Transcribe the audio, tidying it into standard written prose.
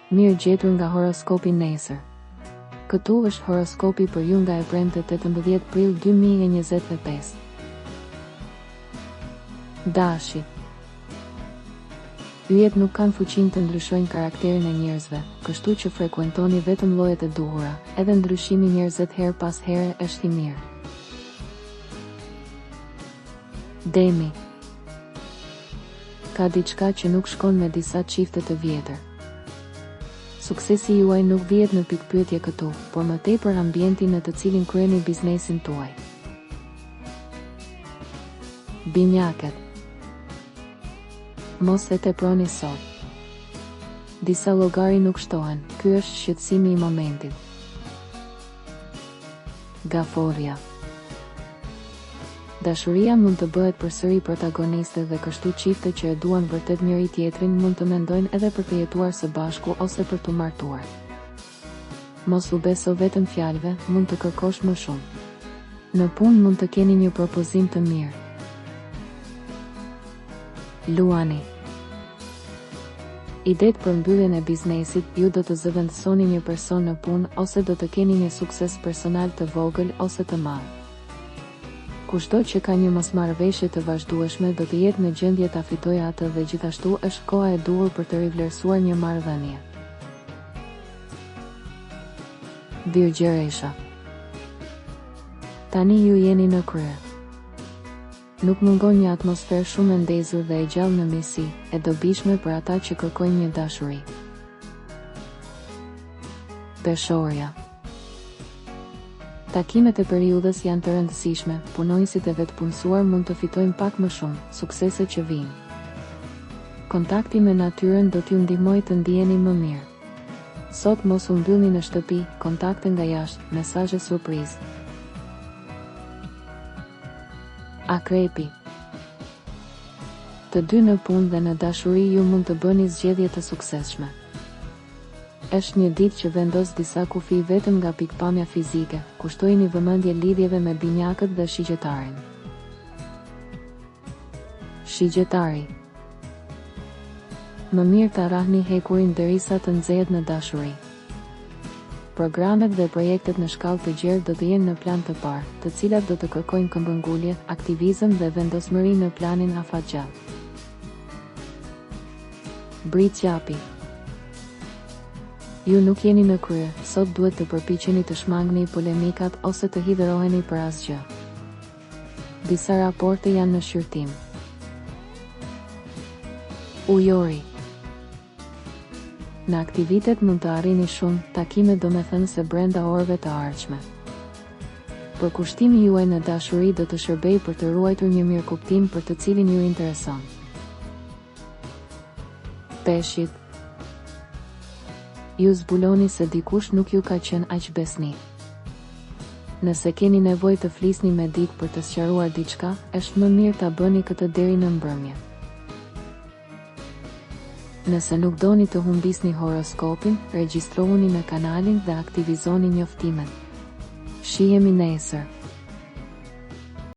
Mirë gjetur nga horoskopi nesër. Këtu është horoskopi për ju nga e premte 18 prill 2025. Dashi. Yjet nuk kanë fuqinë të ndryshojnë karakterin e njerëzve, kështu që frekuentoni vetëm llojet e duhura, edhe ndryshimi njerëzit her pas here është i mirë. Demi. Ka diçka që nuk shkon me disa çifte të vjetër. Suksesi juaj nuk vjet në pikpyetje këtu, por më tepër ambienti në të cilin kryeni biznesin tuaj. Binjakët. Mos e teproni sot. Disa llogari nuk shtohen, ky është shqetësimi i momentit. Gaforja. Dashuria mund të bëhet përsëri protagoniste dhe kështu çifte që e duan vërtet njëri tjetrin mund të mendojnë edhe për të jetuar së bashku ose për të martuar. Mos u beso vetëm fjalëve, mund të kërkosh më shumë. Në punë mund të keni një propozim të mirë. Luani. Idet për mbylljen e biznesit, ju do të zëvendësoni një person në punë ose do të keni një sukses personal të vogël ose të madh. Kushdo që ka një mosmarrëveshje të vazhdueshme do të jetë në gjendje ta fitojë atë dhe gjithashtu është koha e duhur për të rivlerësuar një marrëdhënie. Virgjëresha. Tani ju jeni në krye. Nuk mungon një atmosferë shumë e ndezur dhe e gjallë në mesi, e dobishme për ata që kërkojnë një dashuri. Peshorja. Takimet e periudhës janë të rëndësishme, punonjësit e vetëpunësuar mund të fitojnë pak më shumë, suksese që vijnë. Kontakti me natyrën do t'ju ndihmojë të ndiheni më mirë. Sot mos u mbyllni në shtëpi, kontakte nga jashtë, mesazhe surprizë. Akrepi. Të dy në punë dhe në dashuri ju mund të bëni zgjedhje të suksesshme. Është një ditë që vendos disa kufi vetëm nga pikpamja fizike, kushtojini vëmendje lidhjeve me binjakët dhe shigjetarin. Shigjetari. Më mirë ta rahni hekurin derisa të nxehet në dashuri. Programet dhe projektet në shkallë të gjerë do të jenë në plan të parë, të cilat do të kërkojnë këmbëngulje, aktivizëm dhe vendosmëri në planin afatgjat. Briqapi. Ju nuk jeni në krye, sot duhet të përpiqeni të shmangni polemikat ose të hidhëroheni për asgjë. Disa raporte janë në shqyrtim. Ujori. Në aktivitet mund të arrini shumë, takime do me thënë se brenda orëve të ardhshme. Përkushtimi juaj në dashuri do të shërbej për të ruajtur një mirëkuptim për të cilin ju intereson. Peshqit. Ju zbuloni se dikush nuk ju ka qenë aq besnik. Nëse keni nevojë të flisni me dikë për të sqaruar diçka, është më mirë ta bëni këtë deri në mbrëmje. Nëse nuk doni të humbisni horoskopin, regjistrohuni në kanalin dhe aktivizoni njoftimet. Shihemi nesër.